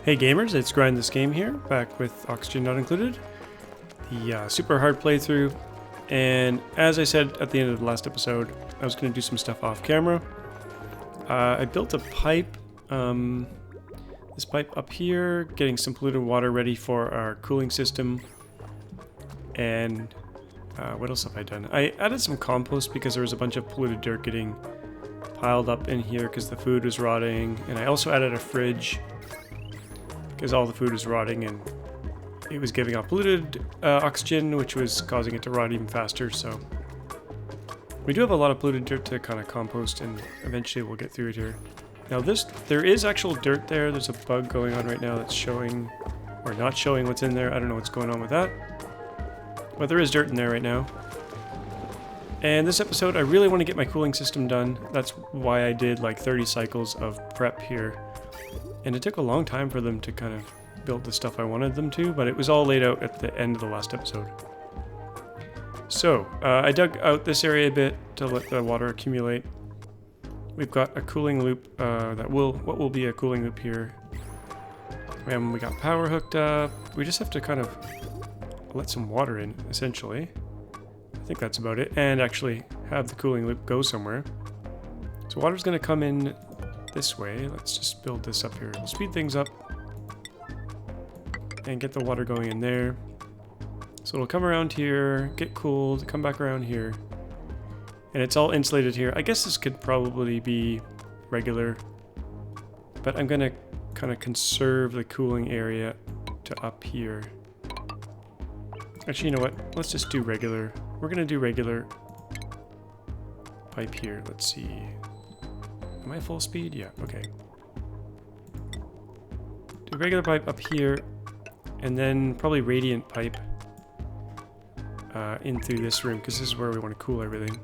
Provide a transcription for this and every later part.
Hey gamers, it's GrindThisGame here, back with Oxygen Not Included, the super hard playthrough, and as I said at the end of the last episode, I was going to do some stuff off camera. I built a pipe, this pipe up here, getting some polluted water ready for our cooling system, and what else have I done? I added some compost because there was a bunch of polluted dirt getting piled up in here because the food was rotting, and I also added a fridge because all the food was rotting and it was giving off polluted oxygen, which was causing it to rot even faster. So we do have a lot of polluted dirt to kind of compost, and eventually we'll get through it here. Now there is actual dirt there. There's a bug going on right now that's showing or not showing what's in there. I don't know what's going on with that, but there is dirt in there right now. And this episode, I really want to get my cooling system done. That's why I did like 30 cycles of prep here. And it took a long time for them to kind of build the stuff I wanted them to, but it was all laid out at the end of the last episode. So, I dug out this area a bit to let the water accumulate. We've got a cooling loop, what will be a cooling loop here. And we got power hooked up. We just have to kind of let some water in, essentially. I think that's about it. And actually have the cooling loop go somewhere. So water's going to come in this way. Let's just build this up here. We'll speed things up and get the water going in there. So it'll come around here, get cooled, come back around here. And it's all insulated here. I guess this could probably be regular, but I'm going to kind of conserve the cooling area to up here. Actually, you know what? Let's just do regular. We're going to do regular pipe here. Let's see. Am I full speed? Yeah, okay. Do regular pipe up here, and then probably radiant pipe in through this room, because this is where we want to cool everything.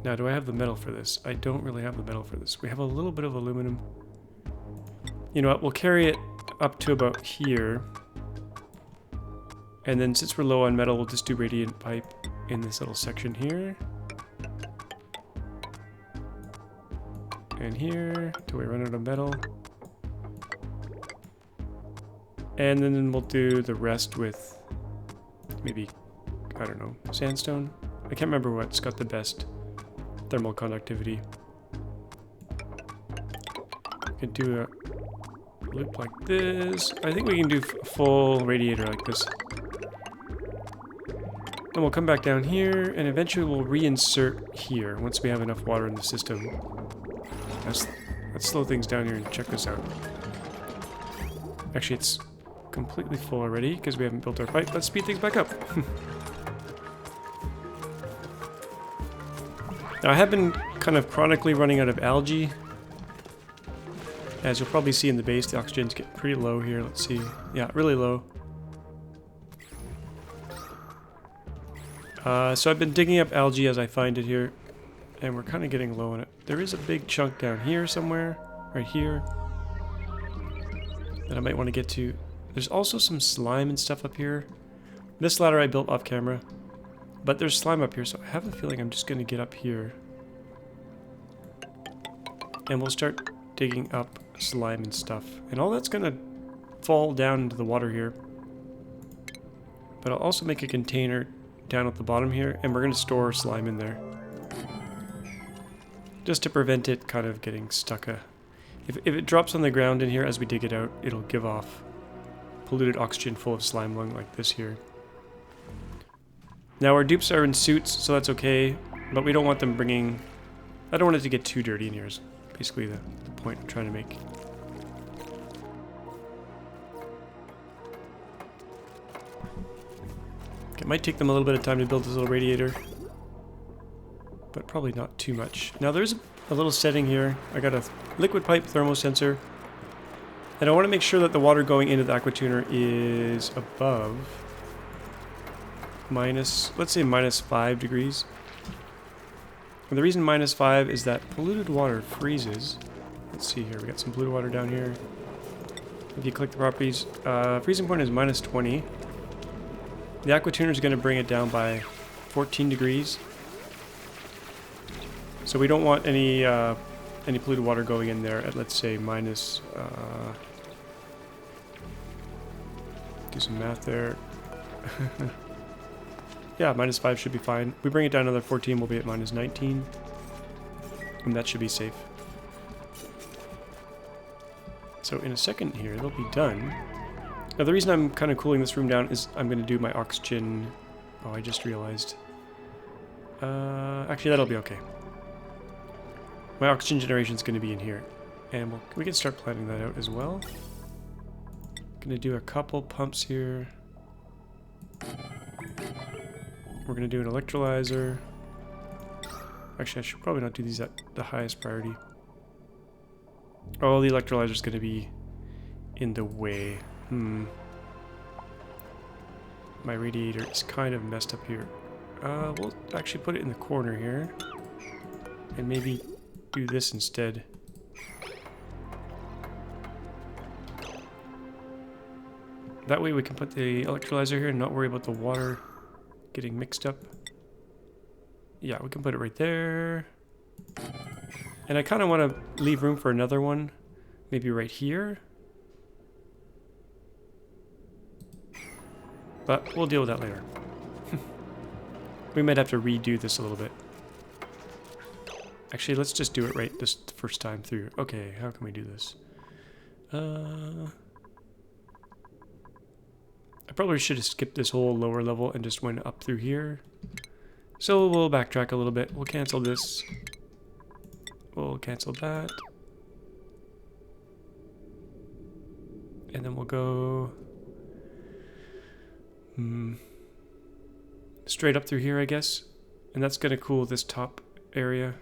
Now, do I have the metal for this? I don't really have the metal for this. We have a little bit of aluminum. You know what? We'll carry it up to about here. And then since we're low on metal, we'll just do radiant pipe in this little section here. And here, till we run out of metal. And then we'll do the rest with maybe, I don't know, sandstone? I can't remember what's got the best thermal conductivity. We can do a loop like this. I think we can do a full radiator like this. Then we'll come back down here, and eventually we'll reinsert here once we have enough water in the system. Let's slow things down here and check this out. Actually, it's completely full already because we haven't built our pipe. Let's speed things back up. Now, I have been kind of chronically running out of algae. As you'll probably see in the base, the oxygen's getting pretty low here. Let's see. Yeah, really low. So I've been digging up algae as I find it here. And we're kind of getting low on it. There is a big chunk down here somewhere, right here, that I might want to get to. There's also some slime and stuff up here. This ladder I built off camera, but there's slime up here, so I have a feeling I'm just going to get up here. And we'll start digging up slime and stuff. And all that's going to fall down into the water here. But I'll also make a container down at the bottom here, and we're going to store slime in there. Just to prevent it kind of getting stuck. If it drops on the ground in here as we dig it out, it'll give off polluted oxygen full of slime lung like this here. Now our dupes are in suits, so that's okay, but we don't want them bringing... I don't want it to get too dirty in here is basically the point I'm trying to make. It might take them a little bit of time to build this little radiator, but probably not too much. Now there's a little setting here. I got a liquid pipe thermosensor, and I want to make sure that the water going into the Aquatuner is above let's say minus 5 degrees. And the reason minus 5 is that polluted water freezes. Let's see here, we got some polluted water down here. If you click the properties, freezing point is minus 20. The Aquatuner is going to bring it down by 14 degrees. So we don't want any polluted water going in there at, let's say, minus Do some math there. Yeah, -5 should be fine. We bring it down another 14, we'll be at -19. And that should be safe. So in a second here, they'll be done. Now the reason I'm kind of cooling this room down is I'm going to do my oxygen. Oh, I just realized. Actually, that'll be okay. My oxygen generation is going to be in here. And we can start planning that out as well. Going to do a couple pumps here. We're going to do an electrolyzer. Actually, I should probably not do these at the highest priority. Oh, the electrolyzer is going to be in the way. My radiator is kind of messed up here. We'll actually put it in the corner here. And maybe do this instead. That way we can put the electrolyzer here and not worry about the water getting mixed up. Yeah, we can put it right there. And I kind of want to leave room for another one. Maybe right here. But we'll deal with that later. We might have to redo this a little bit. Actually, let's just do it right this first time through. Okay, how can we do this? I probably should have skipped this whole lower level and just went up through here. So we'll backtrack a little bit. We'll cancel this. We'll cancel that. And then we'll go straight up through here, I guess. And that's going to cool this top area.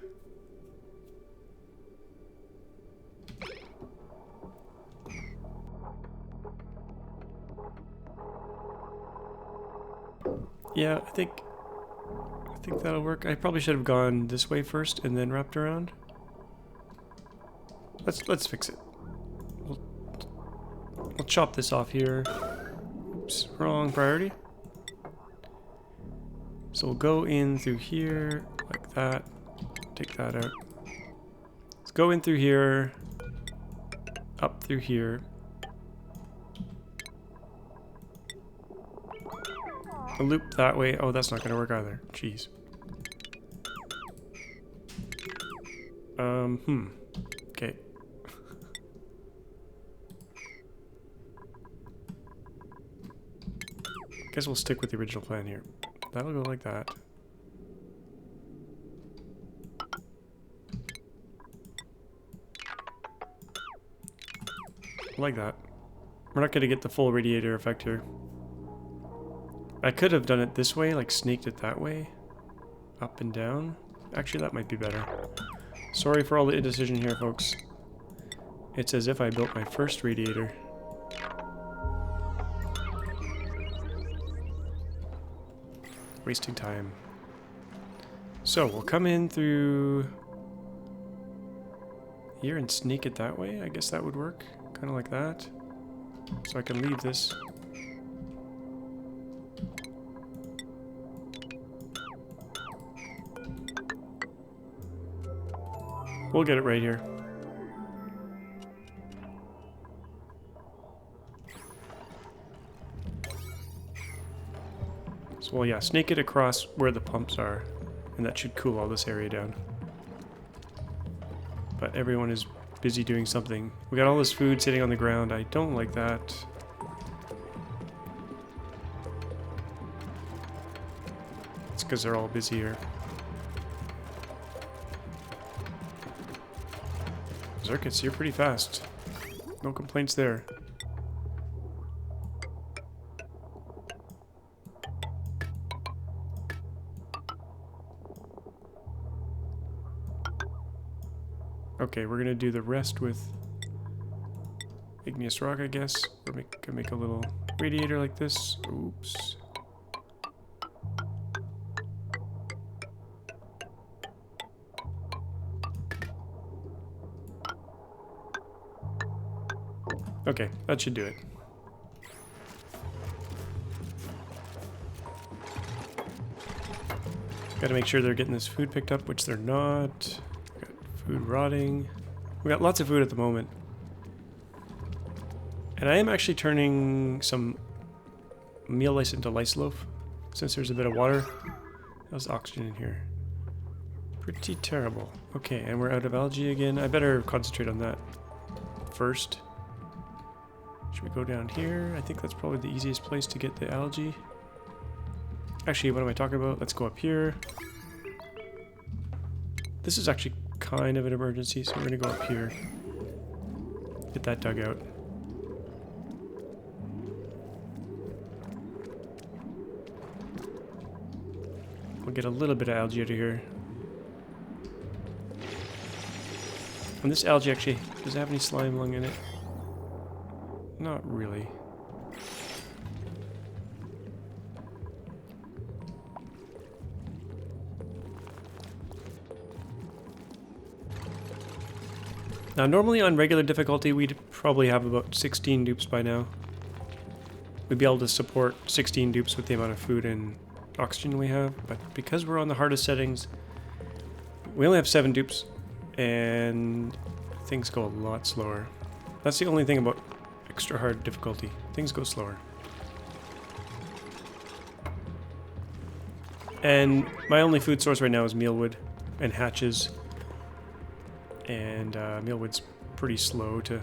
Yeah, I think that'll work. I probably should have gone this way first and then wrapped around. Let's fix it. We'll chop this off here. Oops, wrong priority. So we'll go in through here like that. Take that out. Let's go in through here, up through here. A loop that way. Oh, that's not going to work either. Jeez. Okay. Guess we'll stick with the original plan here. That'll go like that. Like that. We're not going to get the full radiator effect here. I could have done it this way, like snaked it that way. Up and down. Actually, that might be better. Sorry for all the indecision here, folks. It's as if I built my first radiator. Wasting time. So, we'll come in through here and snake it that way. I guess that would work. Kind of like that. So I can leave this. We'll get it right here. So, well, yeah, snake it across where the pumps are, and that should cool all this area down. But everyone is busy doing something. We got all this food sitting on the ground. I don't like that. It's because they're all busy here. Circuits, you're pretty fast. No complaints there. Okay, we're gonna do the rest with igneous rock, I guess. We're gonna make a little radiator like this. Oops. Okay, that should do it. Gotta make sure they're getting this food picked up, which they're not. Got food rotting. We got lots of food at the moment. And I am actually turning some meal lice into lice loaf. Since there's a bit of water, there's oxygen in here. Pretty terrible. Okay, and we're out of algae again. I better concentrate on that first. Should we go down here? I think that's probably the easiest place to get the algae. Actually, what am I talking about? Let's go up here. This is actually kind of an emergency, so we're gonna go up here. Get that dug out. We'll get a little bit of algae out of here. And this algae actually, does it have any slime lung in it? Not really. Now, normally on regular difficulty, we'd probably have about 16 dupes by now. We'd be able to support 16 dupes with the amount of food and oxygen we have, but because we're on the hardest settings, we only have 7 dupes, and things go a lot slower. That's the only thing about extra hard difficulty. Things go slower. And my only food source right now is mealwood and hatches. And mealwood's pretty slow to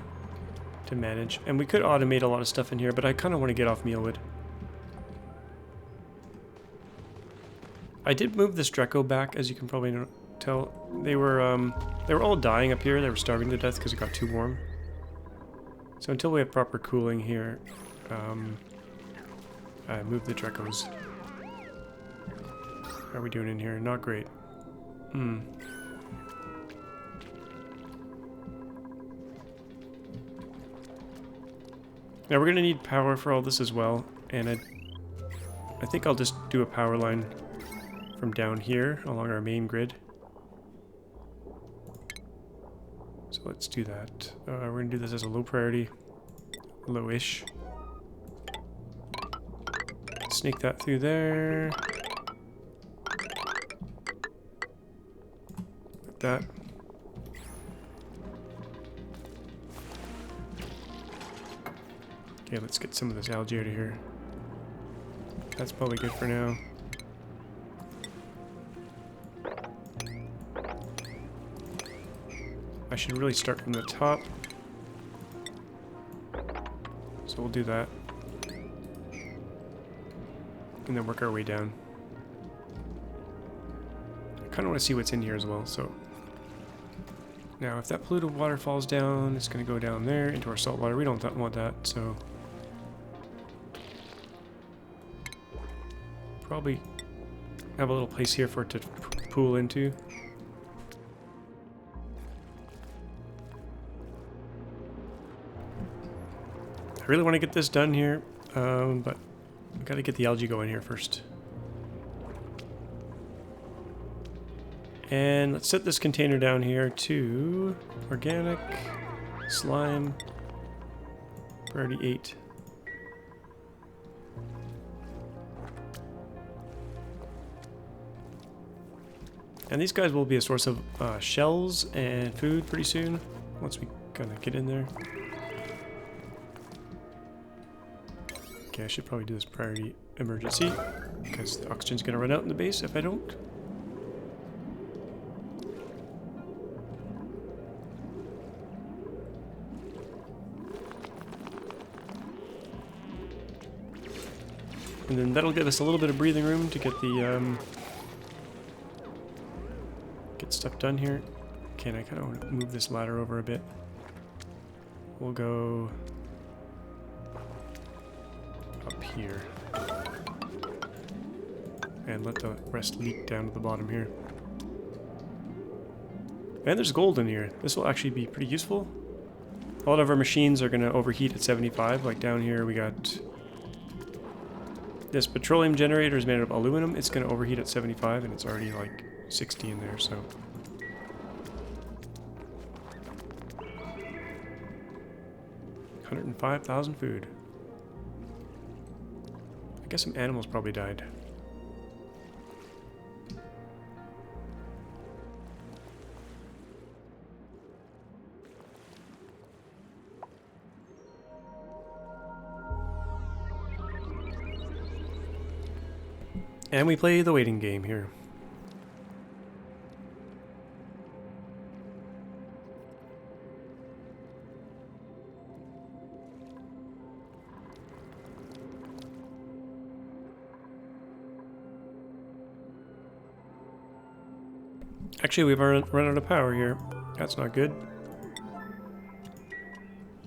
manage. And we could automate a lot of stuff in here, but I kind of want to get off mealwood. I did move this Draco back, as you can probably tell. They were all dying up here. They were starving to death because it got too warm. So until we have proper cooling here, I moved the Dracos. How are we doing in here? Not great. Now we're going to need power for all this as well, and I think I'll just do a power line from down here along our main grid. So let's do that. We're going to do this as a low priority, low-ish. Snake that through there. Like that. Okay, let's get some of this algae out of here. That's probably good for now. I should really start from the top. So we'll do that. And then work our way down. I kind of want to see what's in here as well, so... Now, if that polluted water falls down, it's going to go down there into our salt water. We don't want that, so... Probably have a little place here for it to pool into. I really want to get this done here, but I've got to get the algae going here first. And let's set this container down here to organic, slime, priority 8. And these guys will be a source of shells and food pretty soon, once we kind of get in there. Okay, I should probably do this priority emergency, because the oxygen's going to run out in the base if I don't. And then that'll give us a little bit of breathing room to get the get stuff done here. Okay, and I kind of want to move this ladder over a bit. We'll go up here and let the rest leak down to the bottom here. And there's gold in here. This will actually be pretty useful. A lot of our machines are going to overheat at 75. Like down here we got this petroleum generator is made of aluminum. It's going to overheat at 75 and it's already like 60 in there, so... 105,000 food. I guess some animals probably died. And we play the waiting game here. Actually, we've run out of power here. That's not good.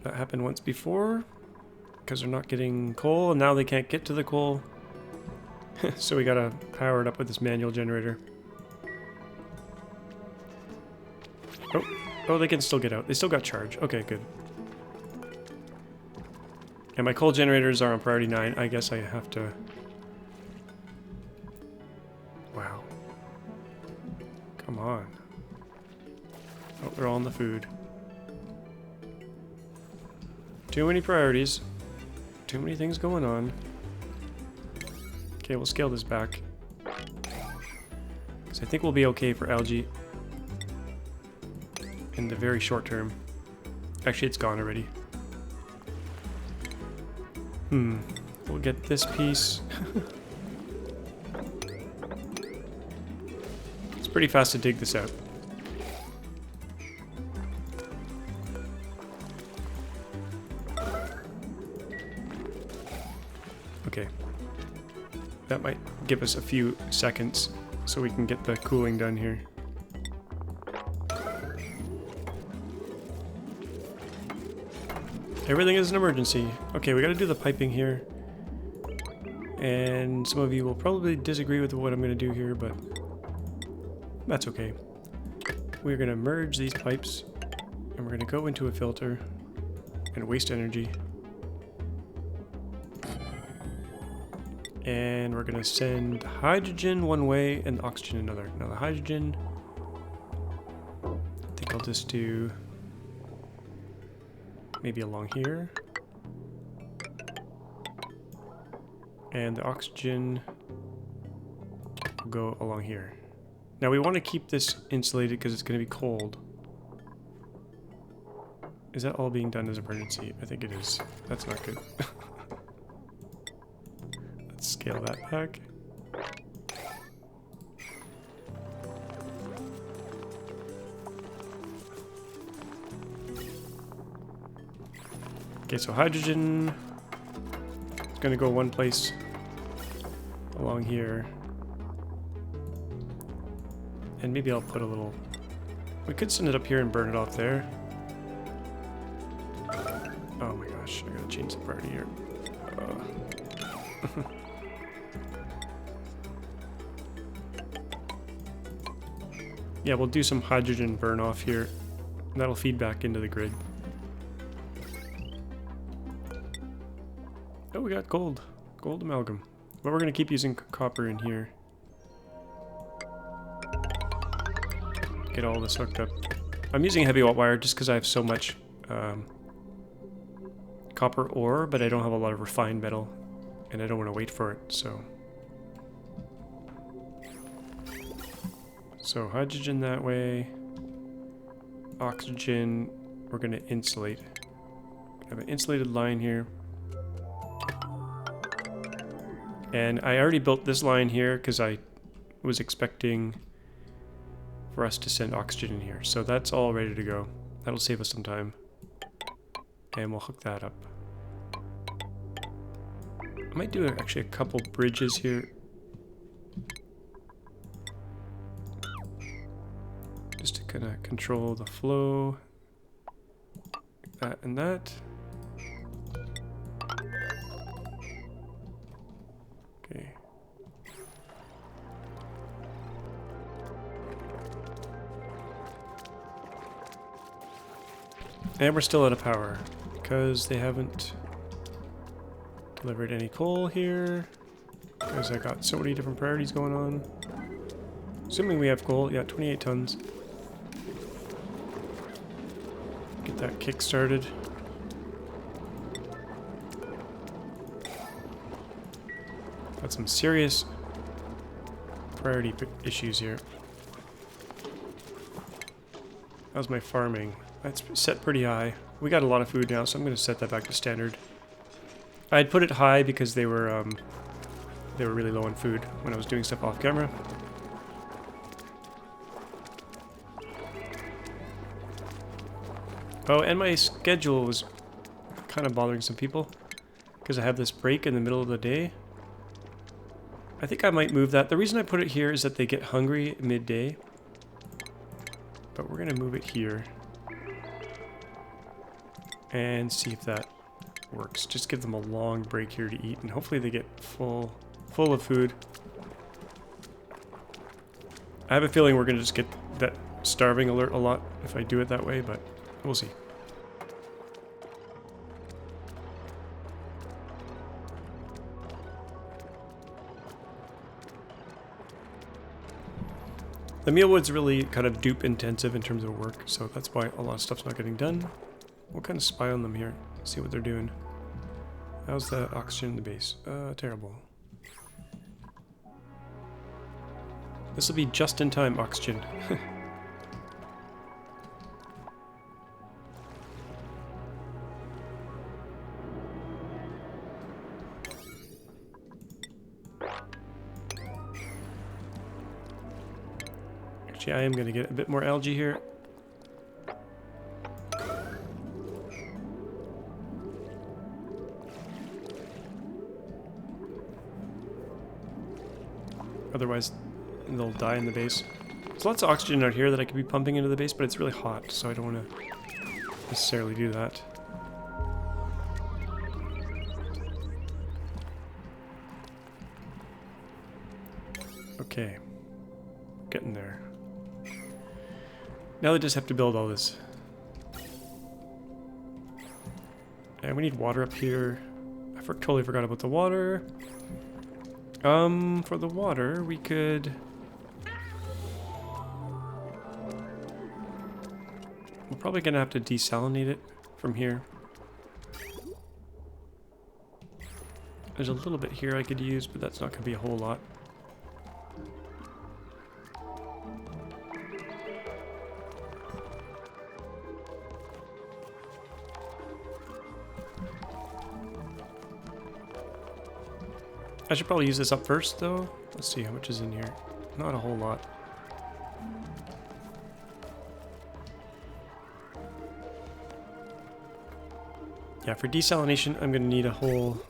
That happened once before, because they're not getting coal, and now they can't get to the coal. So we gotta power it up with this manual generator. Oh, they can still get out. They still got charge. Okay, good. And my coal generators are on priority 9. I guess I have to... Wow. Come on. Oh, they're all in the food. Too many priorities. Too many things going on. Okay, we'll scale this back. Because I think we'll be okay for algae. In the very short term. Actually, it's gone already. We'll get this piece. It's pretty fast to dig this out. Okay. That might give us a few seconds so we can get the cooling done here. Everything is an emergency. Okay, we gotta do the piping here. And some of you will probably disagree with what I'm gonna do here, but that's okay. We're gonna merge these pipes, and we're gonna go into a filter and waste energy. And we're gonna send hydrogen one way and oxygen another. Now the hydrogen, I think I'll just do maybe along here. And the oxygen will go along here. Now we want to keep this insulated because it's going to be cold. Is that all being done as emergency? I think it is. That's not good. Let's scale that back. Okay, so hydrogen is going to go one place along here. And maybe I'll put a little... We could send it up here and burn it off there. Oh my gosh, I gotta change the priority here. Yeah, we'll do some hydrogen burn off here. And that'll feed back into the grid. Oh, we got gold. Gold amalgam. But we're going to keep using copper in here. Get all this hooked up. I'm using heavy wire just because I have so much copper ore, but I don't have a lot of refined metal. And I don't want to wait for it, so... So hydrogen that way. Oxygen, we're going to insulate. I have an insulated line here. And I already built this line here because I was expecting for us to send oxygen in here. So that's all ready to go. That'll save us some time. And we'll hook that up. I might do actually a couple bridges here. Just to kind of control the flow. That and that. Okay. And we're still out of power because they haven't delivered any coal here. Because I got so many different priorities going on. Assuming we have coal, yeah, 28 tons. Get that kick started. Got some serious priority issues here. How's my farming? That's set pretty high. We got a lot of food now, so I'm going to set that back to standard. I'd put it high because they were they were really low on food when I was doing stuff off camera. Oh, and my schedule was kind of bothering some people because I have this break in the middle of the day. I think I might move that. The reason I put it here is that they get hungry midday. But we're going to move it here and see if that works. Just give them a long break here to eat, and hopefully they get full of food. I have a feeling we're going to just get that starving alert a lot if I do it that way, but we'll see. The mealwood's really kind of dupe intensive in terms of work, so that's why a lot of stuff's not getting done. We'll kind of spy on them here, see what they're doing. How's the oxygen in the base? Terrible. This will be just in time oxygen. I am going to get a bit more algae here. Otherwise, they'll die in the base. There's lots of oxygen out here that I could be pumping into the base, but it's really hot, so I don't want to necessarily do that. Okay. Getting there. Now they just have to build all this. And we need water up here. I totally forgot about the water. For the water, we could... We're probably gonna have to desalinate it from here. There's a little bit here I could use, but that's not gonna be a whole lot. I should probably use this up first, though. Let's see how much is in here. Not a whole lot. Yeah, for desalination, I'm going to need a whole...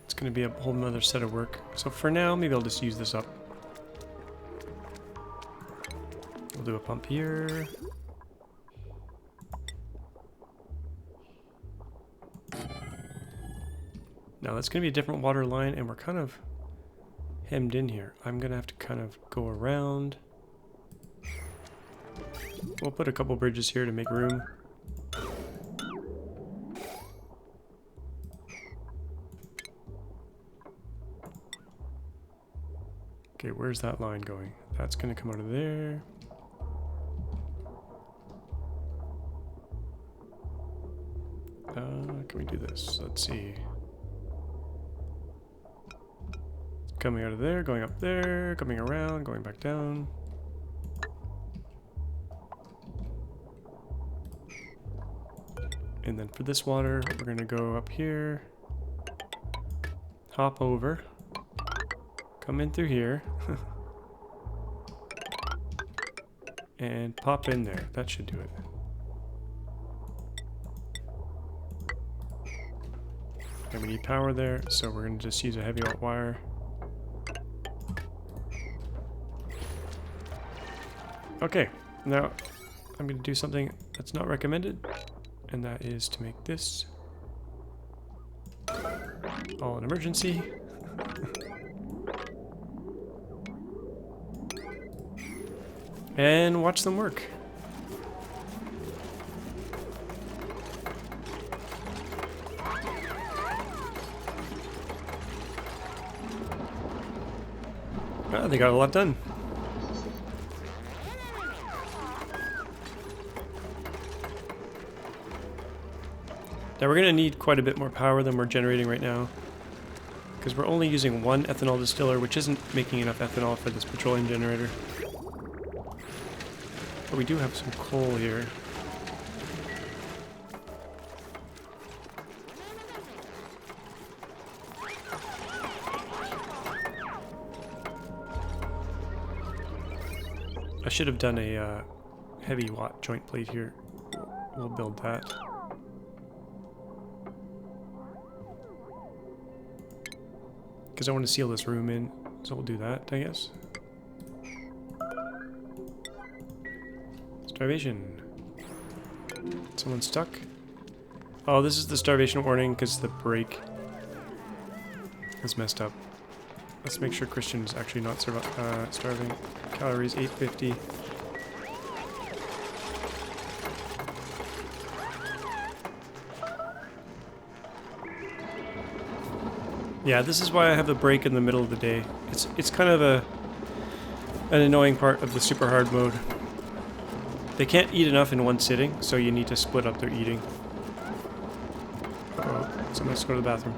It's going to be a whole nother set of work. So for now, maybe I'll just use this up. We'll do a pump here. Now that's going to be a different water line, and we're kind of hemmed in here. I'm going to have to kind of go around. We'll put a couple bridges here to make room. Okay, where's that line going? That's going to come out of there. Can we do this? Let's see. Coming out of there, going up there, coming around, going back down. And then for this water, we're going to go up here, hop over, come in through here, and pop in there. That should do it. And we need power there, so we're going to just use a heavy alt wire. Okay, now I'm going to do something that's not recommended, and that is to make this all an emergency. And watch them work. Well, they got a lot done. Now we're going to need quite a bit more power than we're generating right now, because we're only using one ethanol distiller, which isn't making enough ethanol for this petroleum generator. But we do have some coal here. I should have done a heavy watt joint plate here. We'll build that. Because I want to seal this room in, so we'll do that, I guess. Starvation. Someone stuck? Oh, this is the starvation warning because the break is messed up. Let's make sure Christian's actually not starving. Calories 850. Yeah, this is why I have the break in the middle of the day. It's kind of an annoying part of the super hard mode. They can't eat enough in one sitting, so you need to split up their eating. Oh, someone has to go to the bathroom.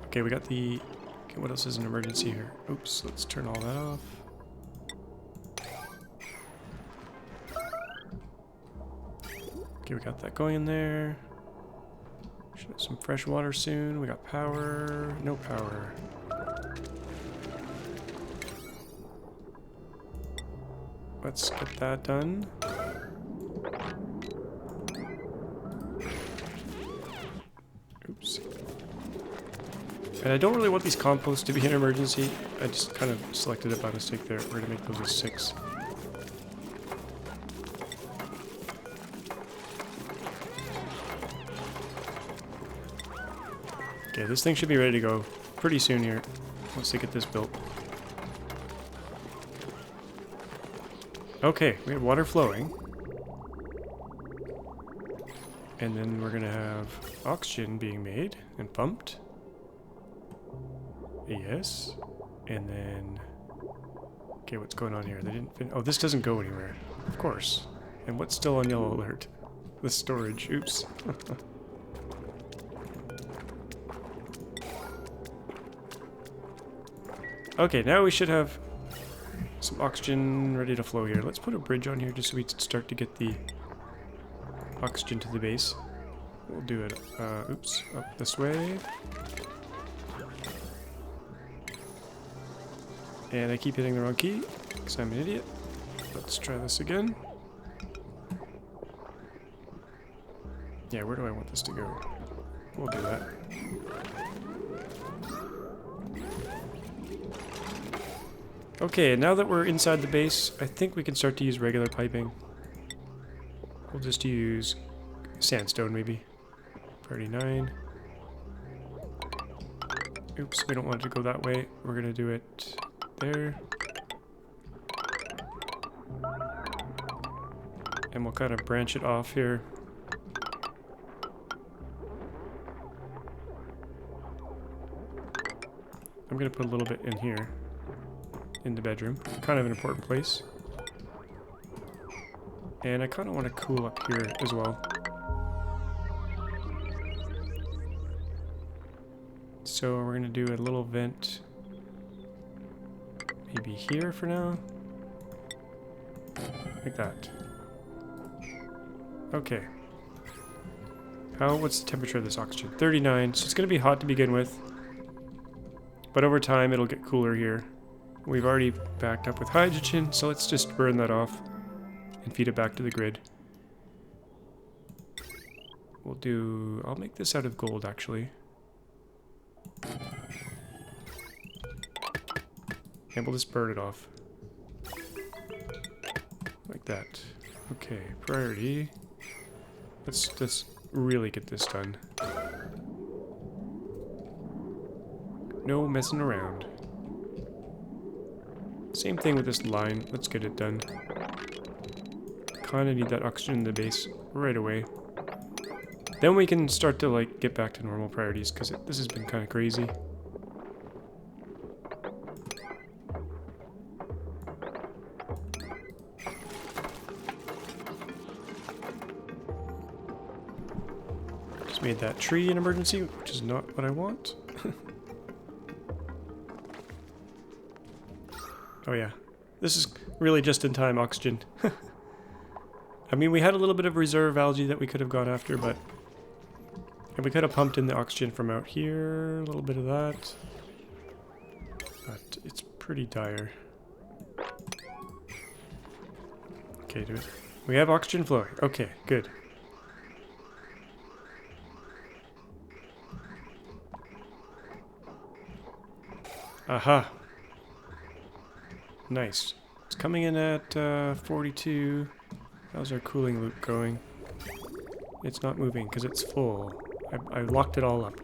Okay, we got the... Okay, what else is an emergency here? Oops, let's turn all that off. Okay, we got that going in there. Should have some fresh water soon. We got power. No power. Let's get that done. Oops. And I don't really want these composts to be an emergency. I just kind of selected it by mistake there. We're gonna make those a 6. Okay, this thing should be ready to go pretty soon here, once they get this built. Okay, we have water flowing. And then we're gonna have oxygen being made and pumped. Yes. And then... Okay, what's going on here? They didn't oh, this doesn't go anywhere. Of course. And what's still on yellow alert? The storage. Oops. Okay, now we should have some oxygen ready to flow here. Let's put a bridge on here just so we can start to get the oxygen to the base. We'll do it, oops, up this way. And I keep hitting the wrong key, because I'm an idiot. Let's try this again. Yeah, where do I want this to go? We'll do that. Okay, now that we're inside the base, I think we can start to use regular piping. We'll just use sandstone, maybe. Priority 9. Oops, we don't want it to go that way. We're gonna do it there. And we'll kind of branch it off here. I'm gonna put a little bit in here. In the bedroom. Kind of an important place. And I kind of want to cool up here as well. So we're going to do a little vent maybe here for now. Like that. Okay. What's the temperature of this oxygen? 39, so it's going to be hot to begin with. But over time it'll get cooler here. We've already backed up with hydrogen, so let's just burn that off and feed it back to the grid. We'll do... I'll make this out of gold, actually. And we'll just burn it off. Like that. Okay, priority. Let's really get this done. No messing around. Same thing with this line. Let's get it done. Kinda need that oxygen in the base right away. Then we can start to like get back to normal priorities because this has been kind of crazy. Just made that tree an emergency, which is not what I want. Oh yeah, this is really just in time oxygen. I mean, we had a little bit of reserve algae that we could have gone after, but... And we could have pumped in the oxygen from out here, a little bit of that. But it's pretty dire. Okay, we have oxygen flowing. Okay, good. Aha. Nice. It's coming in at 42. How's our cooling loop going? It's not moving because it's full. I locked it all up.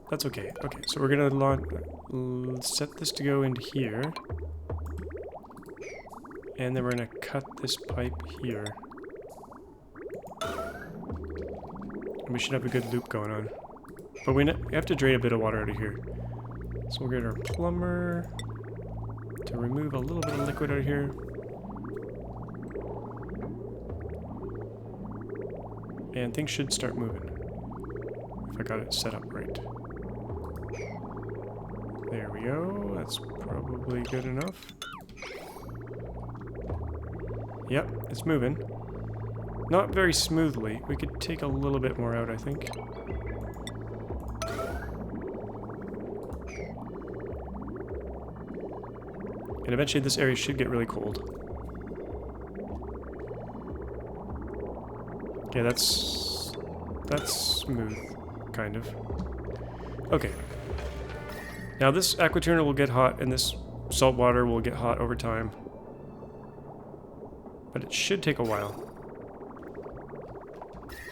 That's okay. Okay, so we're gonna set this to go into here. And then we're gonna cut this pipe here. And we should have a good loop going on. But we have to drain a bit of water out of here. So we'll get our plumber to remove a little bit of liquid out of here. And things should start moving. If I got it set up right. There we go. That's probably good enough. Yep, it's moving. Not very smoothly. We could take a little bit more out, I think. And eventually this area should get really cold. Okay, that's smooth, kind of. Okay. Now this aquatuner will get hot, and this salt water will get hot over time. But it should take a while.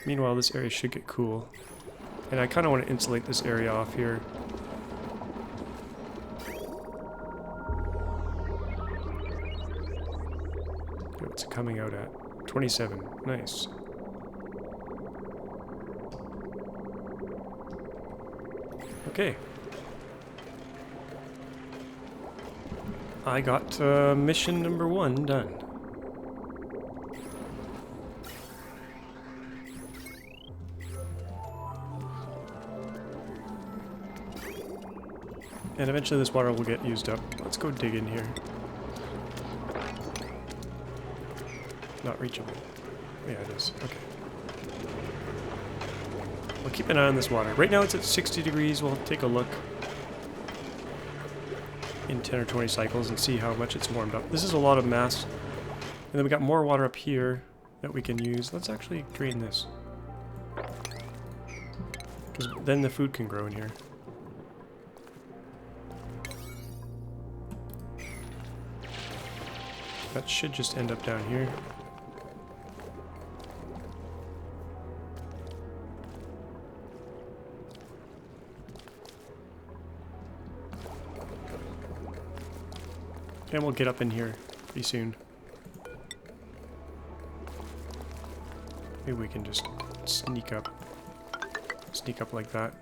Meanwhile, this area should get cool. And I kind of want to insulate this area off here. What's it coming out at? 27. Nice. Okay. I got mission number 1 done. And eventually this water will get used up. Let's go dig in here. Not reachable. Yeah, it is. Okay. We'll keep an eye on this water. Right now it's at 60 degrees. We'll take a look in 10 or 20 cycles and see how much it's warmed up. This is a lot of mass. And then we got more water up here that we can use. Let's actually drain this. Because then the food can grow in here. That should just end up down here. And we'll get up in here pretty soon. Maybe we can just sneak up like that.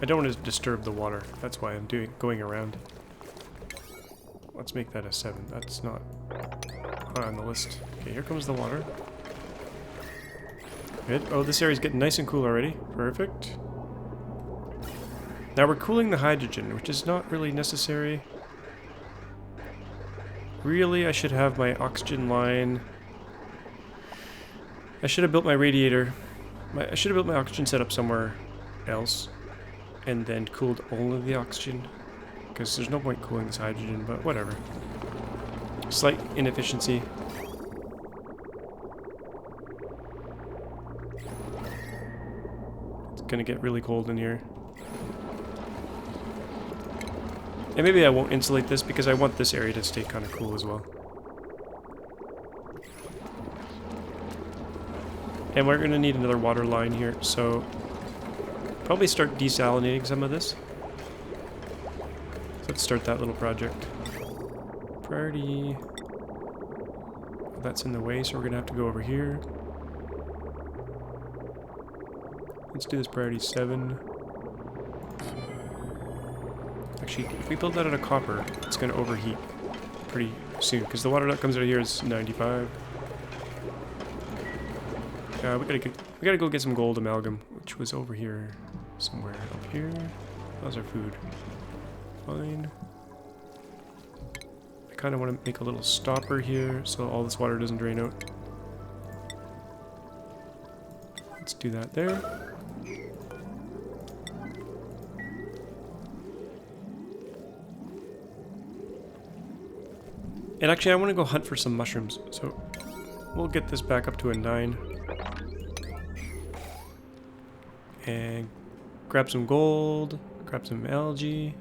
I don't want to disturb the water. That's why I'm going around. Let's make that a 7. That's not high on the list. Okay, here comes the water. Good. Oh, this area's getting nice and cool already. Perfect. Now we're cooling the hydrogen, which is not really necessary. Really, I should have my oxygen line. I should have built my radiator. I should have built my oxygen setup somewhere else. And then cooled only the oxygen. Because there's no point cooling this hydrogen, but whatever. Slight inefficiency. It's gonna get really cold in here. And maybe I won't insulate this because I want this area to stay kind of cool as well. And we're gonna need another water line here, so probably start desalinating some of this. Let's start that little project. Priority. That's in the way, so we're gonna have to go over here. Let's do this priority 7. Actually, if we build that out of copper, it's gonna overheat pretty soon, because the water that comes out of here is 95. We gotta go get some gold amalgam, which was over here somewhere. Up here. How's our food? Fine. I kind of want to make a little stopper here so all this water doesn't drain out. Let's do that there. And actually, I want to go hunt for some mushrooms, so we'll get this back up to a 9. And grab some gold, grab some algae.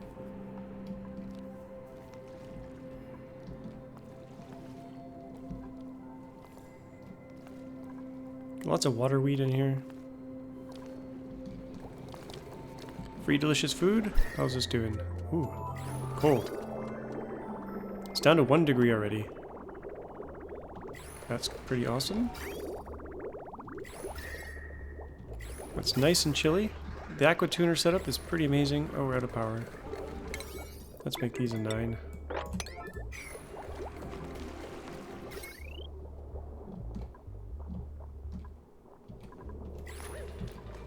Lots of water weed in here. Free delicious food? How's this doing? Ooh, cold. It's down to 1 degree already. That's pretty awesome. It's nice and chilly. The Aquatuner setup is pretty amazing. Oh, we're out of power. Let's make these a 9.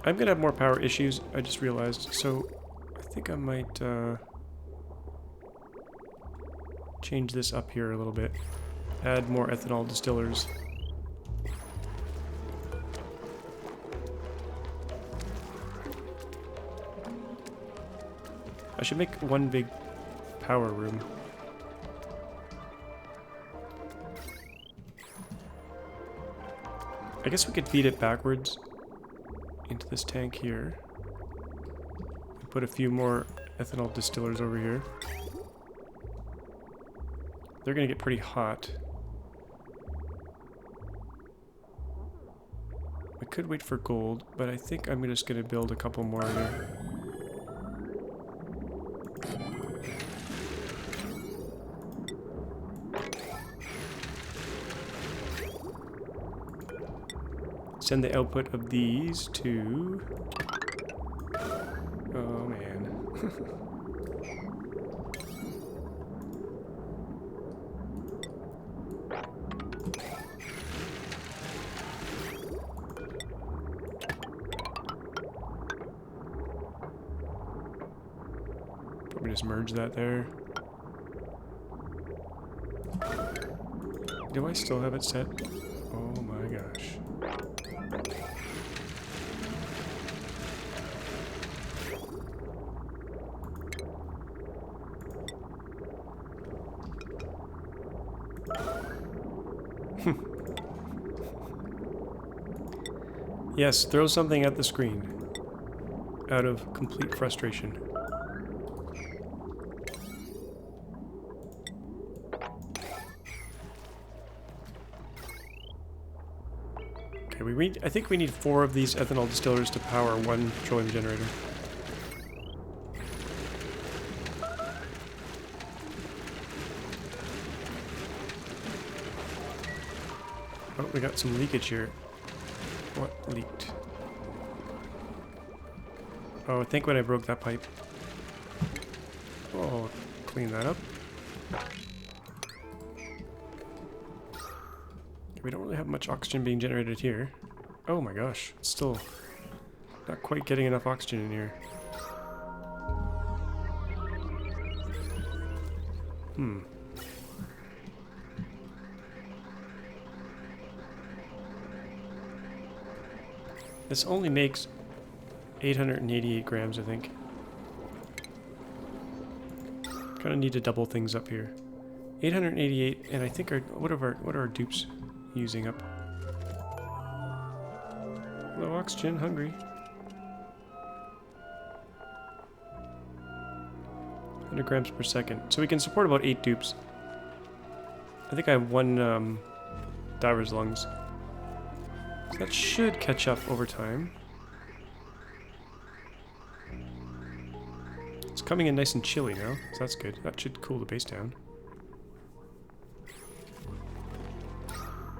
I'm gonna have more power issues, I just realized, so I think I might change this up here a little bit. Add more ethanol distillers. I should make one big power room. I guess we could feed it backwards into this tank here. And put a few more ethanol distillers over here. They're gonna get pretty hot. I could wait for gold, but I think I'm just gonna build a couple more there. Send the output of these to... Oh man. Probably just merge that there. Do I still have it set? Oh my gosh. Yes, throw something at the screen. Out of complete frustration. Okay, I think we need 4 of these ethanol distillers to power 1 petroleum generator. Oh, we got some leakage here. What leaked? Oh, I think when I broke that pipe. Oh, clean that up. We don't really have much oxygen being generated here. Oh my gosh, it's still not quite getting enough oxygen in here. This only makes 888 grams, I think. Kind of need to double things up here. 888, and I think what are our dupes using up? Low oxygen, hungry. 100 grams per second. So we can support about 8 dupes. I think I have 1 diver's lungs. So that should catch up over time. It's coming in nice and chilly now, so that's good. That should cool the base down.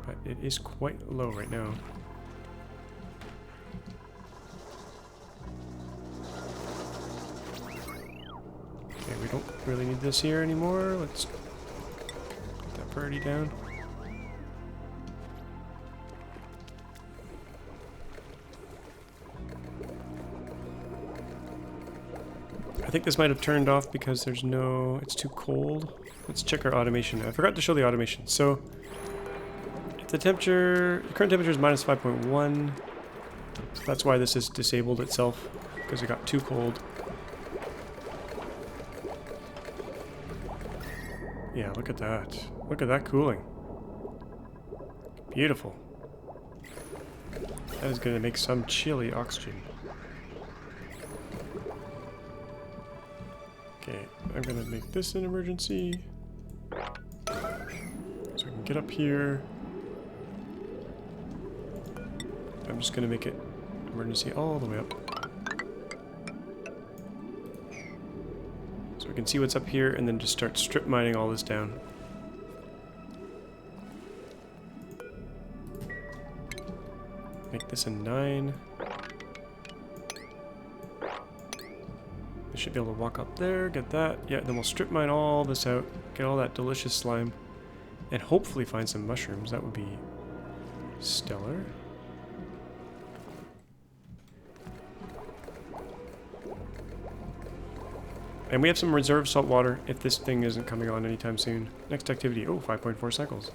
But it is quite low right now. Okay, we don't really need this here anymore. Let's get that priority down. I think this might have turned off because there's no... it's too cold. Let's check our automation. I forgot to show the automation. So, if the temperature... the current temperature is minus 5.1. So that's why this is disabled itself, because it got too cold. Yeah, look at that. Look at that cooling. Beautiful. That is going to make some chilly oxygen. Okay, I'm going to make this an emergency. So I can get up here. I'm just going to make it emergency all the way up. So we can see what's up here and then just start strip mining all this down. Make this a 9. I should be able to walk up there, get that. Yeah, then we'll strip mine all this out, get all that delicious slime, and hopefully find some mushrooms. That would be stellar. And we have some reserve salt water if this thing isn't coming on anytime soon. Next activity, oh, 5.4 cycles.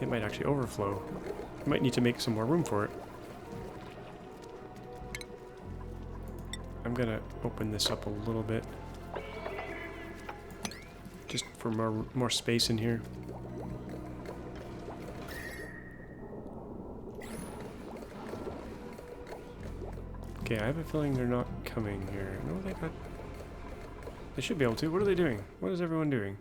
It might actually overflow. I might need to make some more room for it. I'm gonna open this up a little bit. Just for more space in here. Okay, I have a feeling they're not coming here. No, they got... They should be able to. What are they doing? What is everyone doing?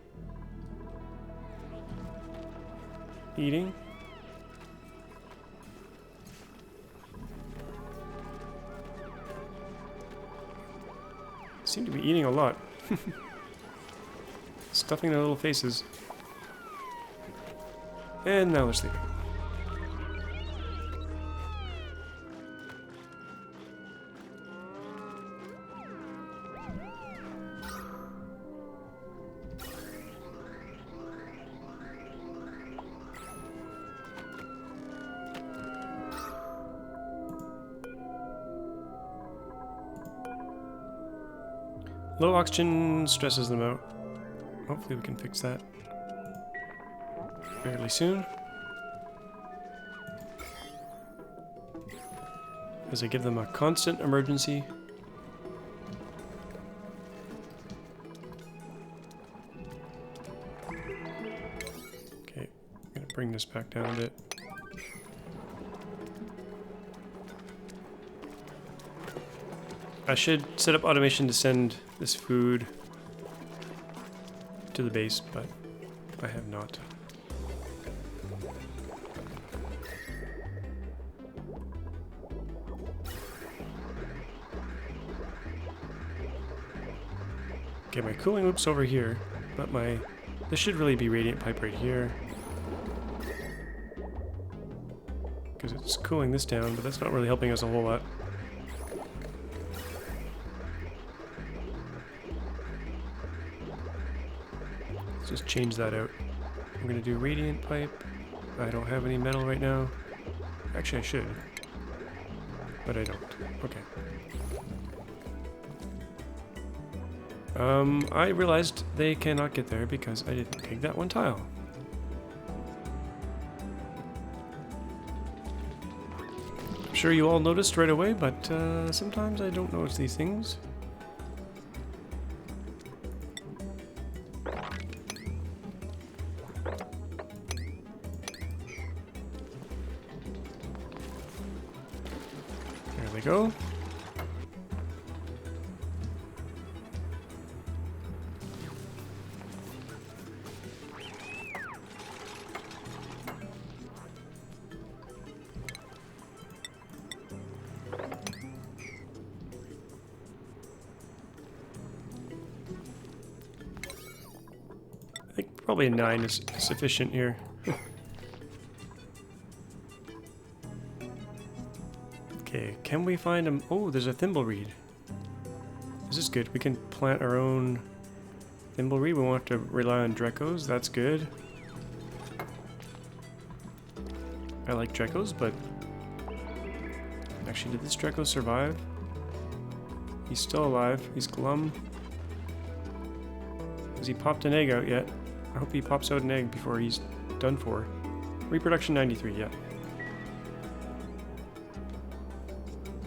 Eating? Seem to be eating a lot. Stuffing their little faces. And now they're sleeping. Low oxygen stresses them out. Hopefully we can fix that fairly soon. As I give them a constant emergency. Okay, I'm gonna bring this back down a bit. I should set up automation to send this food to the base, but I have not. Okay, my cooling loop's over here, but this should really be radiant pipe right here. Because it's cooling this down, but that's not really helping us a whole lot. Just change that out. I'm gonna do radiant pipe. I don't have any metal right now. Actually, I should, but I don't. Okay. I realized they cannot get there because I didn't take that one tile. I'm sure you all noticed right away, but sometimes I don't notice these things. Go. I think probably a 9 is sufficient here. Okay, can we find them? Oh, there's a thimbleweed. This is good. We can plant our own thimbleweed. We won't have to rely on Drecos. That's good. I like Drecos, but... Actually, did this Dreco survive? He's still alive. He's glum. Has he popped an egg out yet? I hope he pops out an egg before he's done for. Reproduction 93, yeah.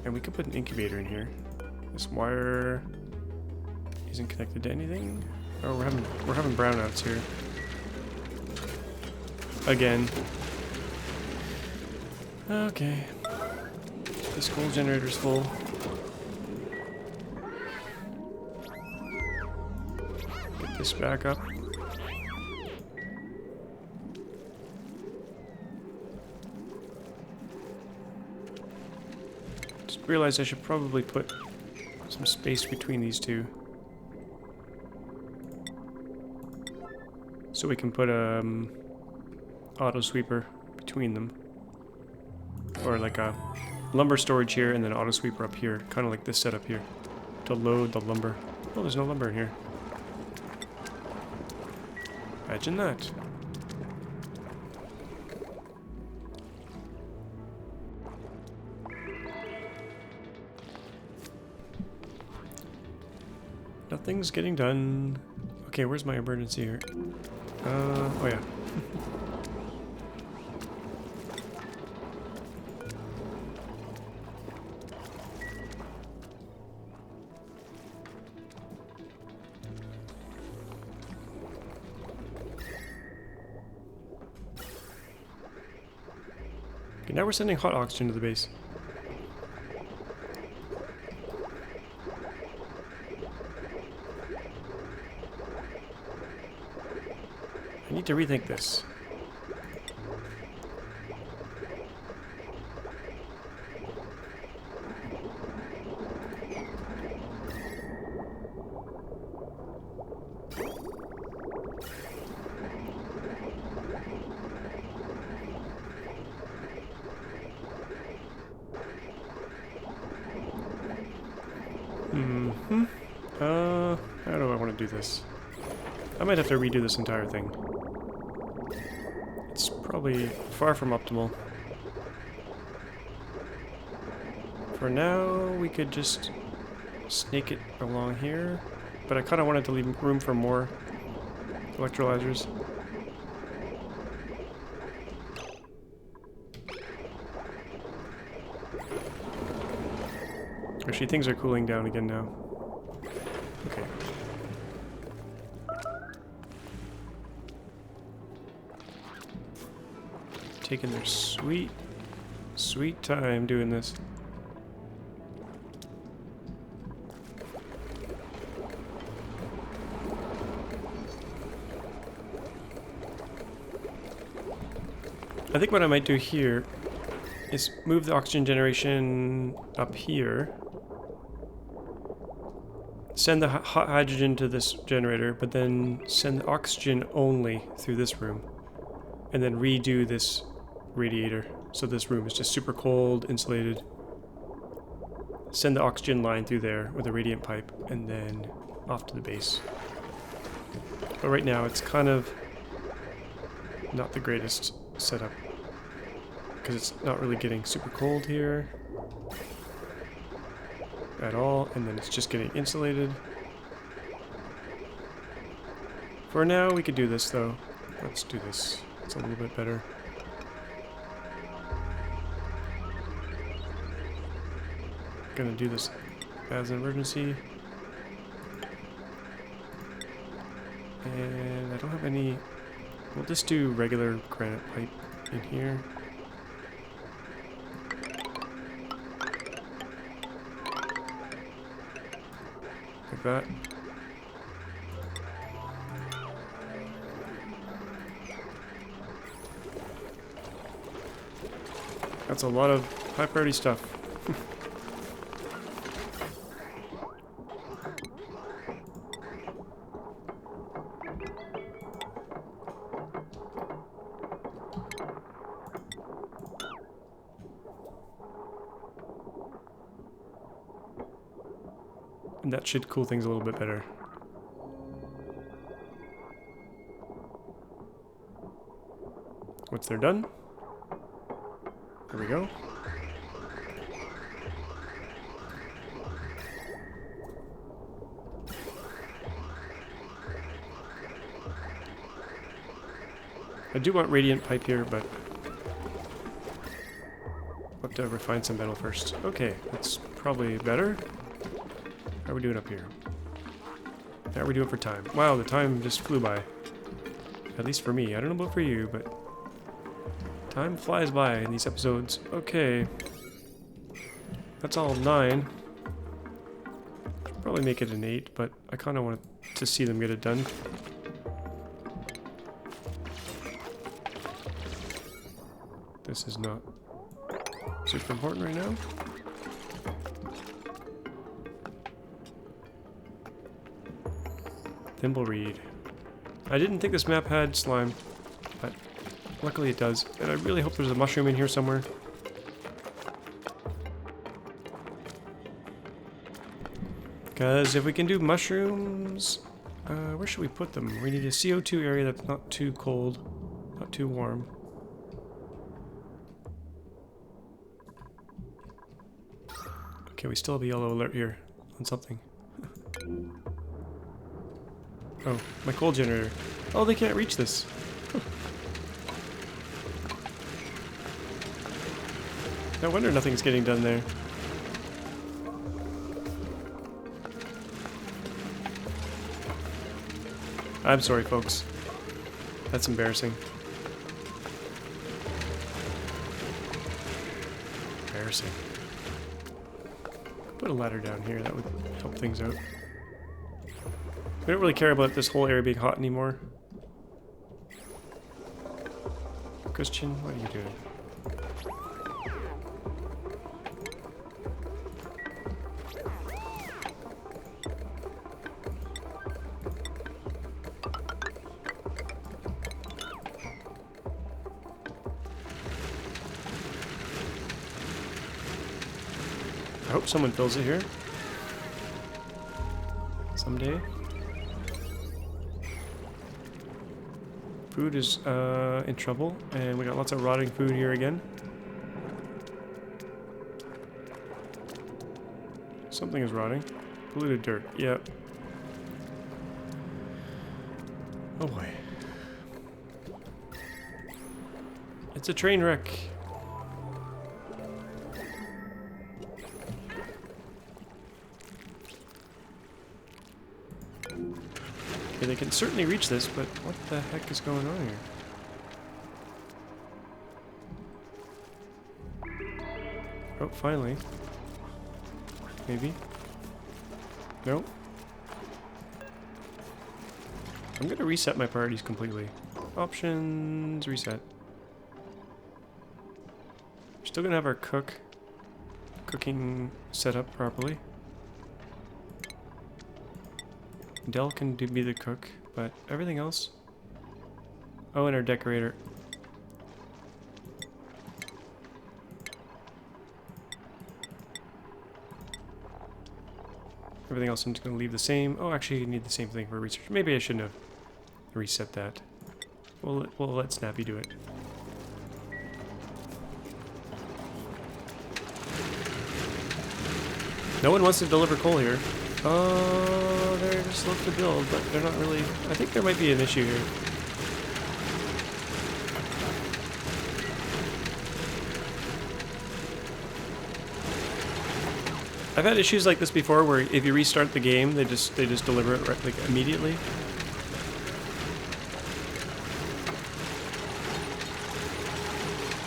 And we could put an incubator in here. This wire isn't connected to anything. Oh, we're having brownouts here. again. Okay. This coal generator's full. Get this back up. Just realized I should probably put some space between these two. So we can put a auto sweeper between them. Or like a lumber storage here and then auto sweeper up here. Kind of like this setup here. To load the lumber. Oh, there's no lumber in here. Imagine that. Nothing's getting done. Okay, where's my emergency here? Oh yeah. Okay, now we're sending hot oxygen to the base. I need to rethink this. How do I want to do this? I might have to redo this entire thing. It's probably far from optimal. For now, we could just snake it along here, but I kind of wanted to leave room for more electrolyzers. Actually, things are cooling down again now. Okay. Taking their sweet time doing this. I think what I might do here is move the oxygen generation up here. Send the hot hydrogen to this generator, but then send the oxygen only through this room. And then redo this radiator. So this room is just super cold, insulated. Send the oxygen line through there with a radiant pipe, and then off to the base. But right now it's kind of not the greatest setup, because it's not really getting super cold here at all, and then it's just getting insulated. For now, we could do this though. Let's do this. It's a little bit better. Gonna do this as an emergency. And I don't have any... We'll just do regular granite pipe in here. Like that. That's a lot of high priority stuff. And that should cool things a little bit better. Once they're done, there we go. I do want radiant pipe here, but I'll have to refine some metal first. Okay, that's probably better. How are we doing up here? How are we doing for time? Wow, the time just flew by. At least for me. I don't know about for you, but Time flies by in these episodes. Okay. That's all 9. Should probably make it an 8, but I kind of want to see them get it done. This is not super important right now. Thimbleweed. I didn't think this map had slime, but luckily it does. And I really hope there's a mushroom in here somewhere. Because if we can do mushrooms, where should we put them? We need a CO2 area that's not too cold, not too warm. Okay, we still have a yellow alert here on something. Oh, my coal generator. Oh, they can't reach this. No wonder nothing's getting done there. I'm sorry, folks. That's embarrassing. Embarrassing. Put a ladder down here, that would help things out. We don't really care about this whole area being hot anymore. Christian, what are you doing? I hope someone fills it here. Someday. Food is in trouble, and we got lots of rotting food here again. Something is rotting. Polluted dirt, yeah. Oh boy. It's a train wreck. Okay, they can certainly reach this, but what the heck is going on here? Oh, finally. Maybe. No. I'm gonna reset my priorities completely. Options, reset. We're still gonna have our cooking set up properly. Del can be the cook, but everything else... Oh, and our decorator. Everything else I'm just going to leave the same. Oh, actually you need the same thing for research. Maybe I shouldn't have reset that. We'll let Snappy do it. No one wants to deliver coal here. Oh, they're slow to build, but they're not really... I think there might be an issue here. I've had issues like this before where if you restart the game, they just deliver it right, like immediately.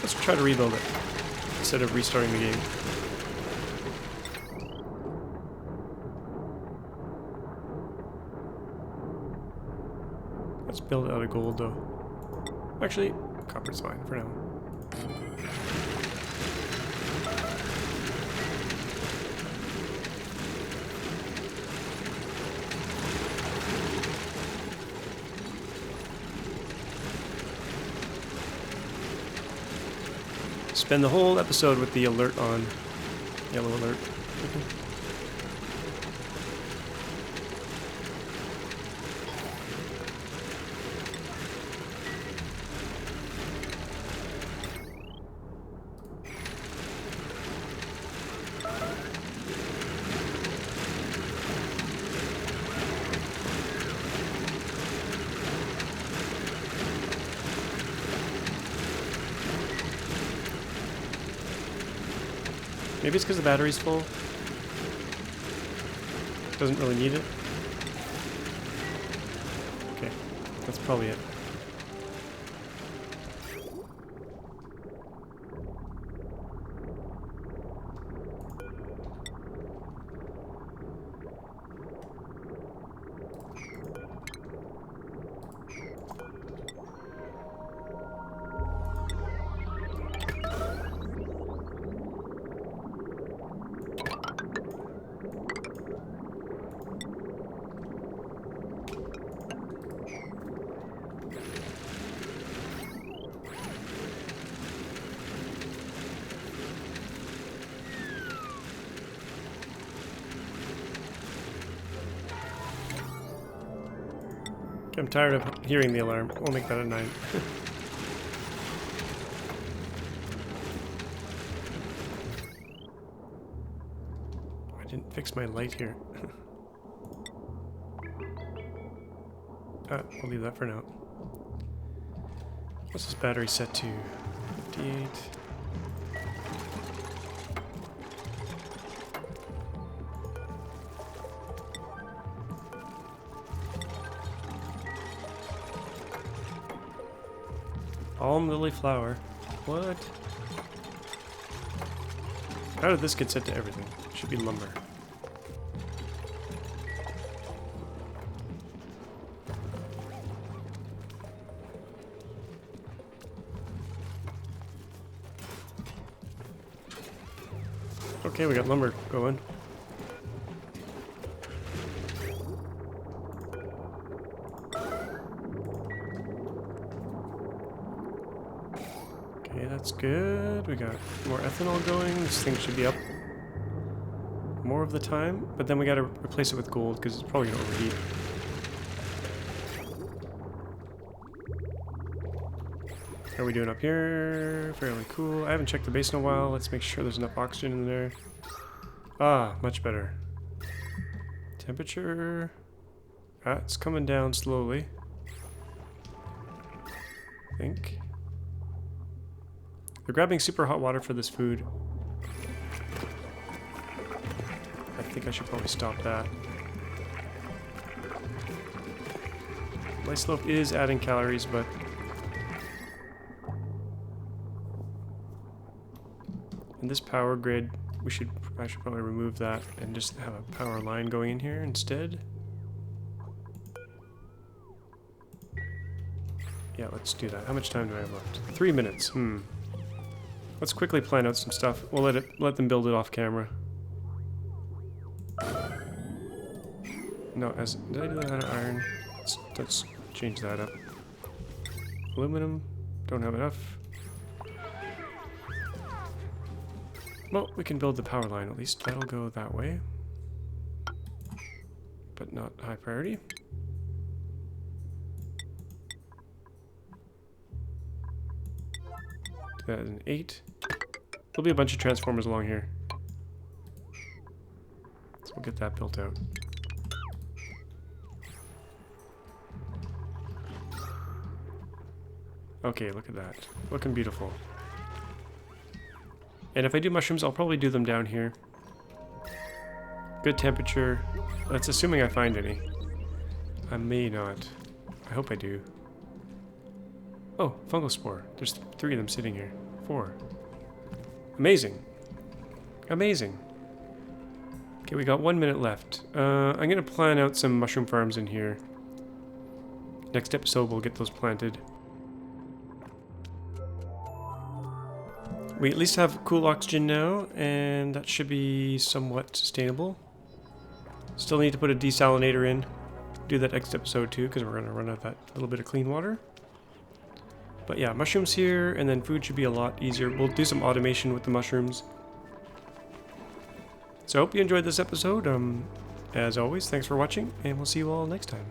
Let's try to rebuild it instead of restarting the game. Let's build it out of gold though. Actually, copper's fine for now. Spend the whole episode with the alert on. Yellow alert. Maybe it's because the battery's full. Doesn't really need it. Okay, that's probably it. I'm tired of hearing the alarm. We'll make that a 9. I didn't fix my light here. I'll leave that for now. What's this battery set to? 58. Palm lily flower. What? How did this get set to everything? It should be lumber. Okay, we got lumber going. Okay, that's good. We got more ethanol going. This thing should be up more of the time, but then we gotta replace it with gold because it's probably gonna overheat. How are we doing up here? Fairly cool. I haven't checked the base in a while. Let's make sure there's enough oxygen in there. Ah, much better. Temperature. Ah, it's coming down slowly. I think. They're grabbing super hot water for this food. I think I should probably stop that. Light slope is adding calories, but in this power grid, I should probably remove that and just have a power line going in here instead. Yeah, let's do that. How much time do I have left? 3 minutes. Let's quickly plan out some stuff. We'll let them build it off camera. No, did I do that out of iron? Let's change that up. Aluminum, don't have enough. Well, we can build the power line at least. That'll go that way. But not high priority. Do that as an 8. There'll be a bunch of transformers along here. So we'll get that built out. Okay, look at that. Looking beautiful. And if I do mushrooms, I'll probably do them down here. Good temperature. That's assuming I find any. I may not. I hope I do. Oh, fungal spore. There's 3 of them sitting here. 4. Amazing. Amazing. Okay, we got 1 minute left. I'm going to plan out some mushroom farms in here. Next episode, we'll get those planted. We at least have cool oxygen now, and that should be somewhat sustainable. Still need to put a desalinator in. Do that next episode too, because we're going to run out that little bit of clean water. But yeah, mushrooms here, and then food should be a lot easier. We'll do some automation with the mushrooms. So I hope you enjoyed this episode. As always, thanks for watching, and we'll see you all next time.